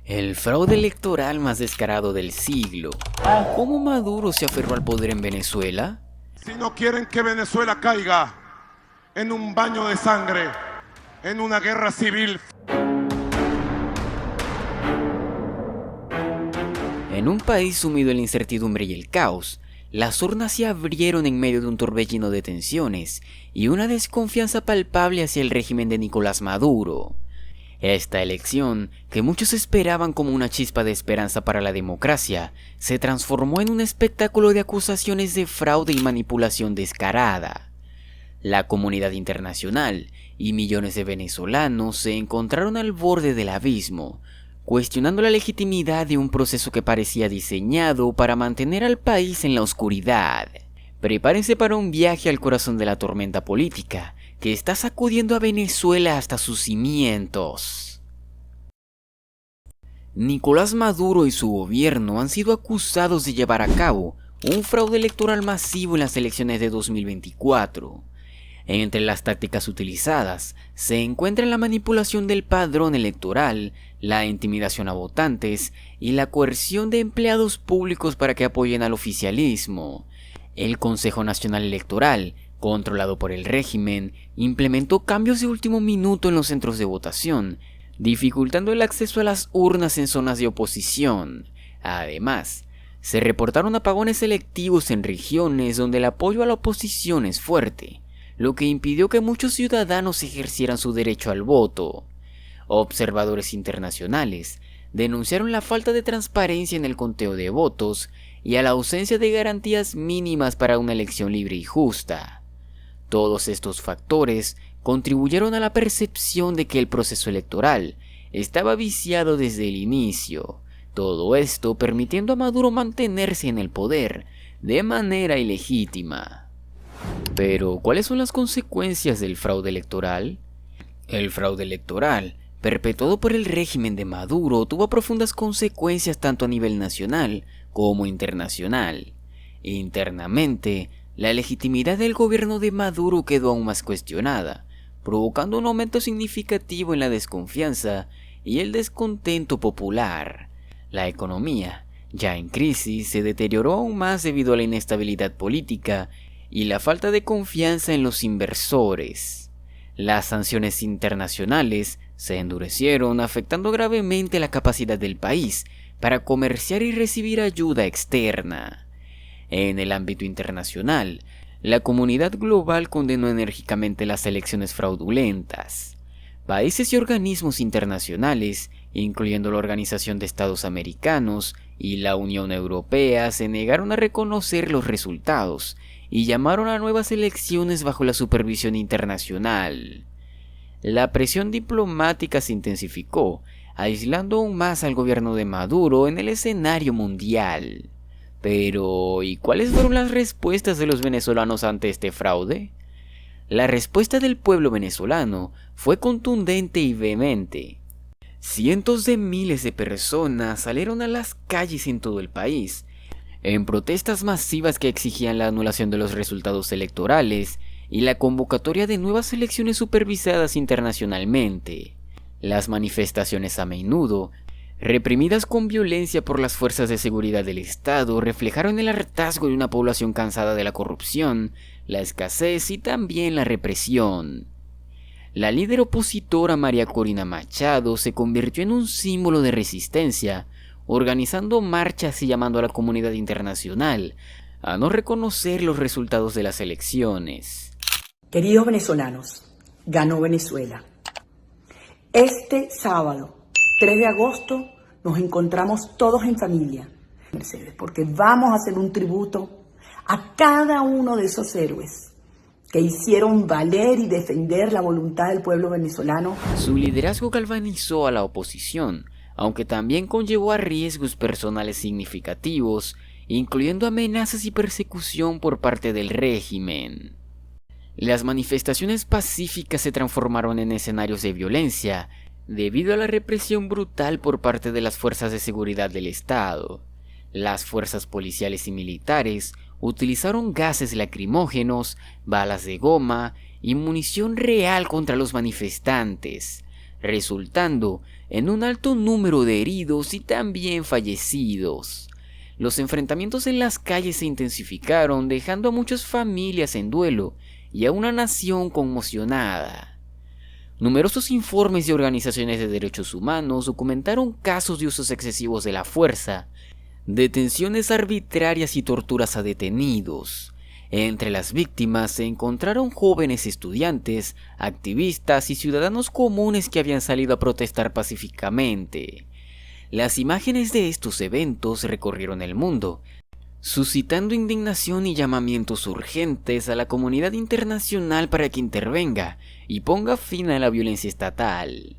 El fraude electoral más descarado del siglo. ¿Cómo Maduro se aferró al poder en Venezuela? Si no quieren que Venezuela caiga en un baño de sangre, en una guerra civil. En un país sumido en la incertidumbre y el caos, las urnas se abrieron en medio de un torbellino de tensiones y una desconfianza palpable hacia el régimen de Nicolás Maduro. Esta elección, que muchos esperaban como una chispa de esperanza para la democracia, se transformó en un espectáculo de acusaciones de fraude y manipulación descarada. La comunidad internacional y millones de venezolanos se encontraron al borde del abismo, cuestionando la legitimidad de un proceso que parecía diseñado para mantener al país en la oscuridad. Prepárense para un viaje al corazón de la tormenta política, que está sacudiendo a Venezuela hasta sus cimientos. Nicolás Maduro y su gobierno han sido acusados de llevar a cabo un fraude electoral masivo en las elecciones de 2024. Entre las tácticas utilizadas se encuentra la manipulación del padrón electoral, la intimidación a votantes y la coerción de empleados públicos para que apoyen al oficialismo. El Consejo Nacional Electoral, controlado por el régimen, implementó cambios de último minuto en los centros de votación, dificultando el acceso a las urnas en zonas de oposición. Además, se reportaron apagones selectivos en regiones donde el apoyo a la oposición es fuerte, lo que impidió que muchos ciudadanos ejercieran su derecho al voto. Observadores internacionales denunciaron la falta de transparencia en el conteo de votos y a la ausencia de garantías mínimas para una elección libre y justa. Todos estos factores contribuyeron a la percepción de que el proceso electoral estaba viciado desde el inicio, todo esto permitiendo a Maduro mantenerse en el poder de manera ilegítima. Pero, ¿cuáles son las consecuencias del fraude electoral? El fraude electoral, perpetuado por el régimen de Maduro, tuvo profundas consecuencias tanto a nivel nacional como internacional. Internamente, la legitimidad del gobierno de Maduro quedó aún más cuestionada, provocando un aumento significativo en la desconfianza y el descontento popular. La economía, ya en crisis, se deterioró aún más debido a la inestabilidad política y la falta de confianza en los inversores. Las sanciones internacionales se endurecieron, afectando gravemente la capacidad del país para comerciar y recibir ayuda externa. En el ámbito internacional, la comunidad global condenó enérgicamente las elecciones fraudulentas. Países y organismos internacionales, incluyendo la Organización de Estados Americanos y la Unión Europea, se negaron a reconocer los resultados y llamaron a nuevas elecciones bajo la supervisión internacional. La presión diplomática se intensificó, aislando aún más al gobierno de Maduro en el escenario mundial. Pero, ¿y cuáles fueron las respuestas de los venezolanos ante este fraude? La respuesta del pueblo venezolano fue contundente y vehemente. Cientos de miles de personas salieron a las calles en todo el país, en protestas masivas que exigían la anulación de los resultados electorales y la convocatoria de nuevas elecciones supervisadas internacionalmente. Las manifestaciones a menudo, reprimidas con violencia por las fuerzas de seguridad del Estado, reflejaron el hartazgo de una población cansada de la corrupción, la escasez y también la represión. La líder opositora María Corina Machado se convirtió en un símbolo de resistencia, organizando marchas y llamando a la comunidad internacional a no reconocer los resultados de las elecciones. Queridos venezolanos, ganó Venezuela. Este sábado, 3 de agosto, nos encontramos todos en familia, Mercedes, porque vamos a hacer un tributo a cada uno de esos héroes que hicieron valer y defender la voluntad del pueblo venezolano. Su liderazgo galvanizó a la oposición, aunque también conllevó a riesgos personales significativos, incluyendo amenazas y persecución por parte del régimen. Las manifestaciones pacíficas se transformaron en escenarios de violencia, debido a la represión brutal por parte de las fuerzas de seguridad del Estado. Las fuerzas policiales y militares utilizaron gases lacrimógenos, balas de goma y munición real contra los manifestantes, resultando en un alto número de heridos y también fallecidos. Los enfrentamientos en las calles se intensificaron, dejando a muchas familias en duelo y a una nación conmocionada. Numerosos informes de organizaciones de derechos humanos documentaron casos de usos excesivos de la fuerza, detenciones arbitrarias y torturas a detenidos. Entre las víctimas se encontraron jóvenes estudiantes, activistas y ciudadanos comunes que habían salido a protestar pacíficamente. Las imágenes de estos eventos recorrieron el mundo, suscitando indignación y llamamientos urgentes a la comunidad internacional para que intervenga y ponga fin a la violencia estatal.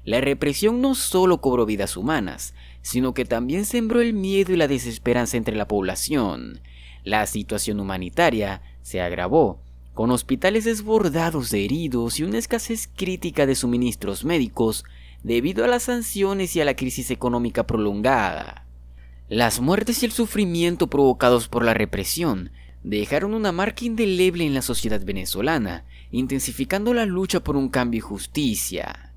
La represión no solo cobró vidas humanas, sino que también sembró el miedo y la desesperanza entre la población. La situación humanitaria se agravó, con hospitales desbordados de heridos y una escasez crítica de suministros médicos debido a las sanciones y a la crisis económica prolongada. Las muertes y el sufrimiento provocados por la represión dejaron una marca indeleble en la sociedad venezolana, intensificando la lucha por un cambio y justicia.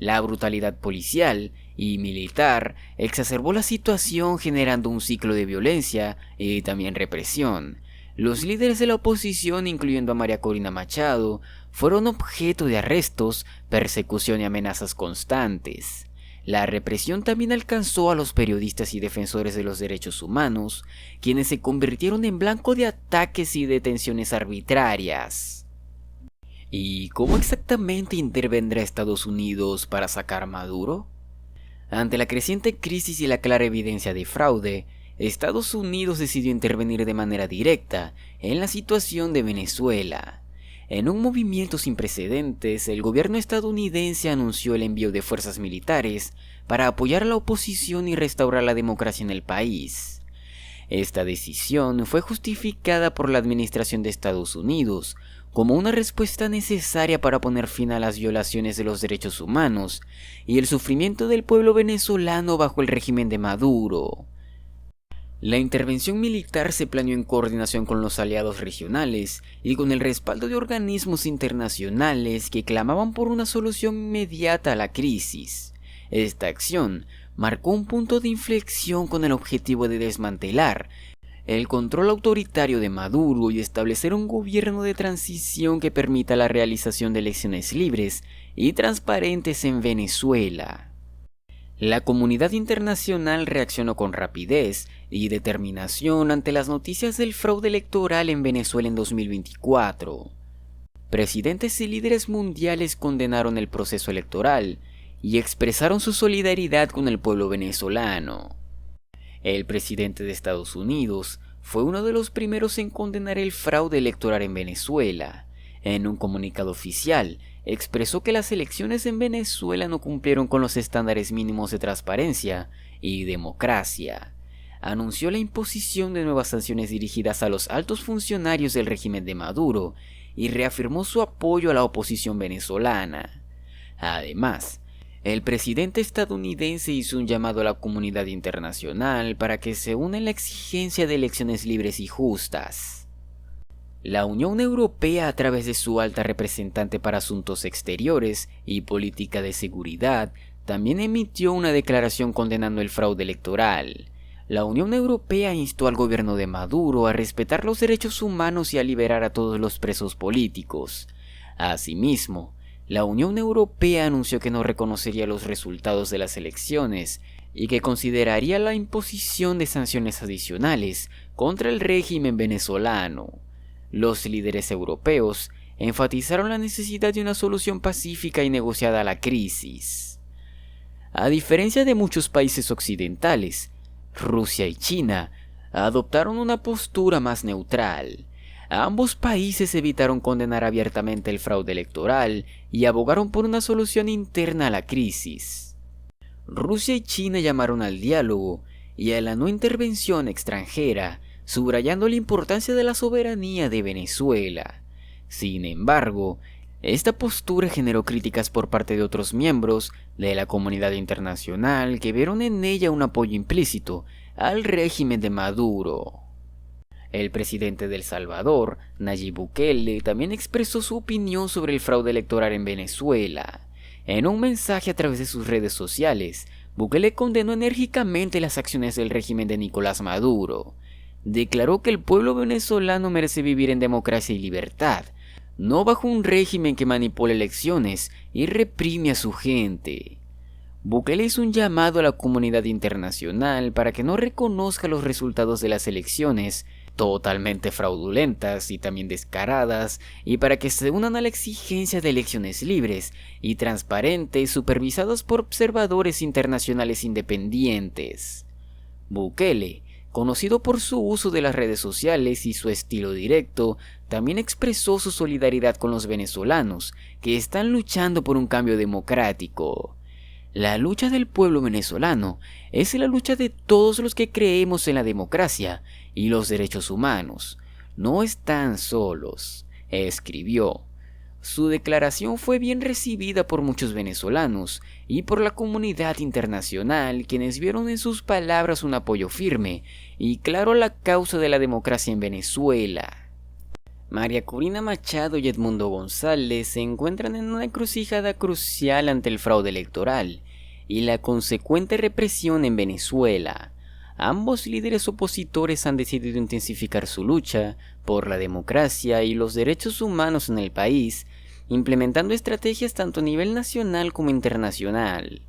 La brutalidad policial y militar exacerbó la situación, generando un ciclo de violencia y también represión. Los líderes de la oposición, incluyendo a María Corina Machado, fueron objeto de arrestos, persecución y amenazas constantes. La represión también alcanzó a los periodistas y defensores de los derechos humanos, quienes se convirtieron en blanco de ataques y detenciones arbitrarias. ¿Y cómo exactamente intervendrá Estados Unidos para sacar a Maduro? Ante la creciente crisis y la clara evidencia de fraude, Estados Unidos decidió intervenir de manera directa en la situación de Venezuela. En un movimiento sin precedentes, el gobierno estadounidense anunció el envío de fuerzas militares para apoyar a la oposición y restaurar la democracia en el país. Esta decisión fue justificada por la administración de Estados Unidos como una respuesta necesaria para poner fin a las violaciones de los derechos humanos y el sufrimiento del pueblo venezolano bajo el régimen de Maduro. La intervención militar se planeó en coordinación con los aliados regionales y con el respaldo de organismos internacionales que clamaban por una solución inmediata a la crisis. Esta acción marcó un punto de inflexión con el objetivo de desmantelar el control autoritario de Maduro y establecer un gobierno de transición que permita la realización de elecciones libres y transparentes en Venezuela. La comunidad internacional reaccionó con rapidez y determinación ante las noticias del fraude electoral en Venezuela en 2024. Presidentes y líderes mundiales condenaron el proceso electoral y expresaron su solidaridad con el pueblo venezolano. El presidente de Estados Unidos fue uno de los primeros en condenar el fraude electoral en Venezuela. En un comunicado oficial, expresó que las elecciones en Venezuela no cumplieron con los estándares mínimos de transparencia y democracia. Anunció la imposición de nuevas sanciones dirigidas a los altos funcionarios del régimen de Maduro y reafirmó su apoyo a la oposición venezolana. Además, el presidente estadounidense hizo un llamado a la comunidad internacional para que se una en la exigencia de elecciones libres y justas. La Unión Europea, a través de su alta representante para Asuntos Exteriores y Política de Seguridad, también emitió una declaración condenando el fraude electoral. La Unión Europea instó al gobierno de Maduro a respetar los derechos humanos y a liberar a todos los presos políticos. Asimismo, la Unión Europea anunció que no reconocería los resultados de las elecciones y que consideraría la imposición de sanciones adicionales contra el régimen venezolano. Los líderes europeos enfatizaron la necesidad de una solución pacífica y negociada a la crisis. A diferencia de muchos países occidentales, Rusia y China adoptaron una postura más neutral. Ambos países evitaron condenar abiertamente el fraude electoral y abogaron por una solución interna a la crisis. Rusia y China llamaron al diálogo y a la no intervención extranjera, subrayando la importancia de la soberanía de Venezuela. Sin embargo, esta postura generó críticas por parte de otros miembros de la comunidad internacional que vieron en ella un apoyo implícito al régimen de Maduro. El presidente de El Salvador, Nayib Bukele, también expresó su opinión sobre el fraude electoral en Venezuela. En un mensaje a través de sus redes sociales, Bukele condenó enérgicamente las acciones del régimen de Nicolás Maduro. Declaró que el pueblo venezolano merece vivir en democracia y libertad, no bajo un régimen que manipula elecciones y reprime a su gente. Bukele hizo un llamado a la comunidad internacional para que no reconozca los resultados de las elecciones, totalmente fraudulentas y también descaradas, y para que se unan a la exigencia de elecciones libres y transparentes supervisadas por observadores internacionales independientes. Bukele, conocido por su uso de las redes sociales y su estilo directo, también expresó su solidaridad con los venezolanos que están luchando por un cambio democrático. La lucha del pueblo venezolano es la lucha de todos los que creemos en la democracia y los derechos humanos. No están solos, escribió. Su declaración fue bien recibida por muchos venezolanos y por la comunidad internacional, quienes vieron en sus palabras un apoyo firme y claro a la causa de la democracia en Venezuela. María Corina Machado y Edmundo González se encuentran en una encrucijada crucial ante el fraude electoral y la consecuente represión en Venezuela. Ambos líderes opositores han decidido intensificar su lucha por la democracia y los derechos humanos en el país, implementando estrategias tanto a nivel nacional como internacional.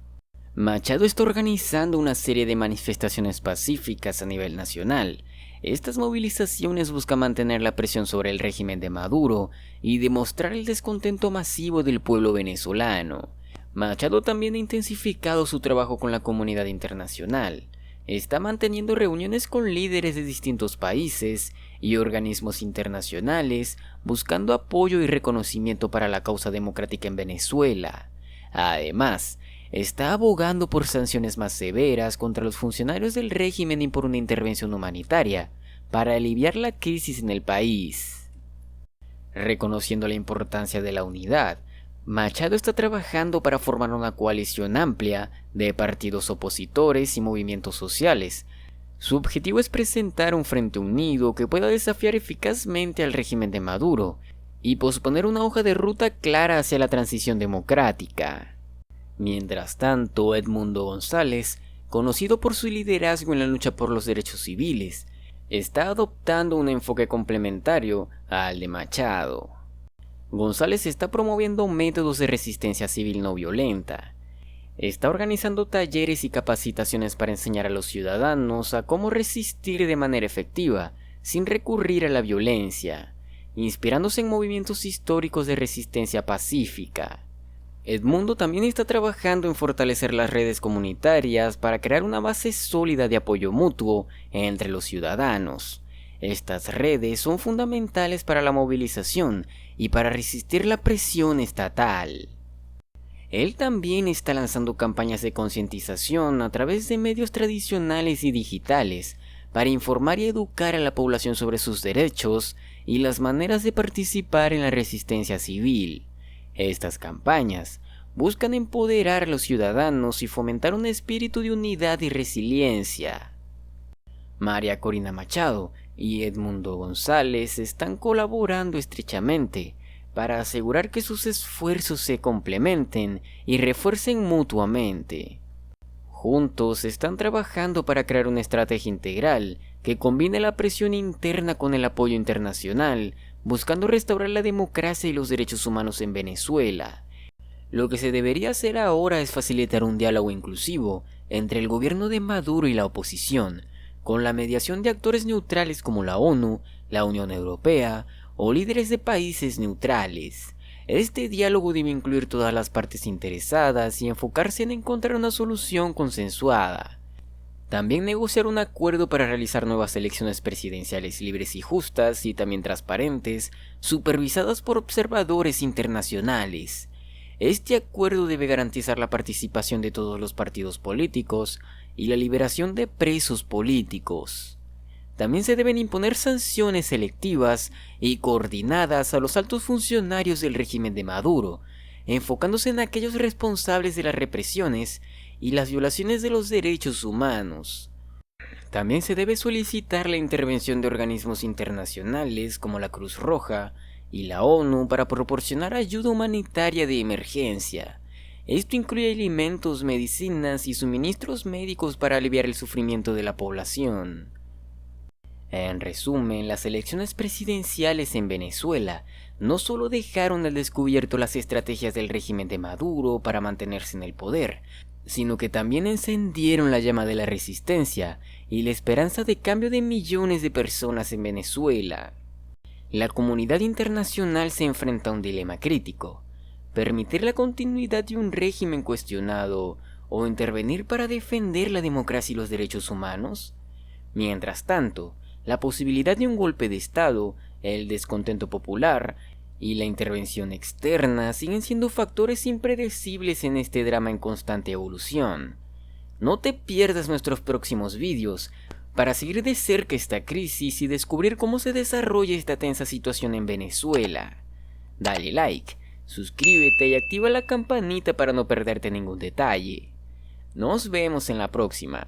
Machado está organizando una serie de manifestaciones pacíficas a nivel nacional. Estas movilizaciones buscan mantener la presión sobre el régimen de Maduro y demostrar el descontento masivo del pueblo venezolano. Machado también ha intensificado su trabajo con la comunidad internacional. Está manteniendo reuniones con líderes de distintos países y organismos internacionales buscando apoyo y reconocimiento para la causa democrática en Venezuela. Además, está abogando por sanciones más severas contra los funcionarios del régimen y por una intervención humanitaria para aliviar la crisis en el país. Reconociendo la importancia de la unidad, Machado está trabajando para formar una coalición amplia de partidos opositores y movimientos sociales. Su objetivo es presentar un frente unido que pueda desafiar eficazmente al régimen de Maduro y posponer una hoja de ruta clara hacia la transición democrática. Mientras tanto, Edmundo González, conocido por su liderazgo en la lucha por los derechos civiles, está adoptando un enfoque complementario al de Machado. González está promoviendo métodos de resistencia civil no violenta. Está organizando talleres y capacitaciones para enseñar a los ciudadanos a cómo resistir de manera efectiva, sin recurrir a la violencia, inspirándose en movimientos históricos de resistencia pacífica. Edmundo también está trabajando en fortalecer las redes comunitarias para crear una base sólida de apoyo mutuo entre los ciudadanos. Estas redes son fundamentales para la movilización y para resistir la presión estatal. Él también está lanzando campañas de concientización a través de medios tradicionales y digitales para informar y educar a la población sobre sus derechos y las maneras de participar en la resistencia civil. Estas campañas buscan empoderar a los ciudadanos y fomentar un espíritu de unidad y resiliencia. María Corina Machado y Edmundo González están colaborando estrechamente para asegurar que sus esfuerzos se complementen y refuercen mutuamente. Juntos están trabajando para crear una estrategia integral que combine la presión interna con el apoyo internacional, buscando restaurar la democracia y los derechos humanos en Venezuela. Lo que se debería hacer ahora es facilitar un diálogo inclusivo entre el gobierno de Maduro y la oposición, con la mediación de actores neutrales como la ONU, la Unión Europea o líderes de países neutrales. Este diálogo debe incluir todas las partes interesadas y enfocarse en encontrar una solución consensuada. También negociar un acuerdo para realizar nuevas elecciones presidenciales libres y justas y también transparentes, supervisadas por observadores internacionales. Este acuerdo debe garantizar la participación de todos los partidos políticos y la liberación de presos políticos. También se deben imponer sanciones selectivas y coordinadas a los altos funcionarios del régimen de Maduro, enfocándose en aquellos responsables de las represiones y las violaciones de los derechos humanos. También se debe solicitar la intervención de organismos internacionales como la Cruz Roja y la ONU para proporcionar ayuda humanitaria de emergencia. Esto incluye alimentos, medicinas y suministros médicos para aliviar el sufrimiento de la población. En resumen, las elecciones presidenciales en Venezuela no solo dejaron al descubierto las estrategias del régimen de Maduro para mantenerse en el poder, sino que también encendieron la llama de la resistencia y la esperanza de cambio de millones de personas en Venezuela. La comunidad internacional se enfrenta a un dilema crítico: permitir la continuidad de un régimen cuestionado o intervenir para defender la democracia y los derechos humanos. Mientras tanto, la posibilidad de un golpe de Estado, el descontento popular y la intervención externa siguen siendo factores impredecibles en este drama en constante evolución. No te pierdas nuestros próximos vídeos para seguir de cerca esta crisis y descubrir cómo se desarrolla esta tensa situación en Venezuela. Dale like, suscríbete y activa la campanita para no perderte ningún detalle. Nos vemos en la próxima.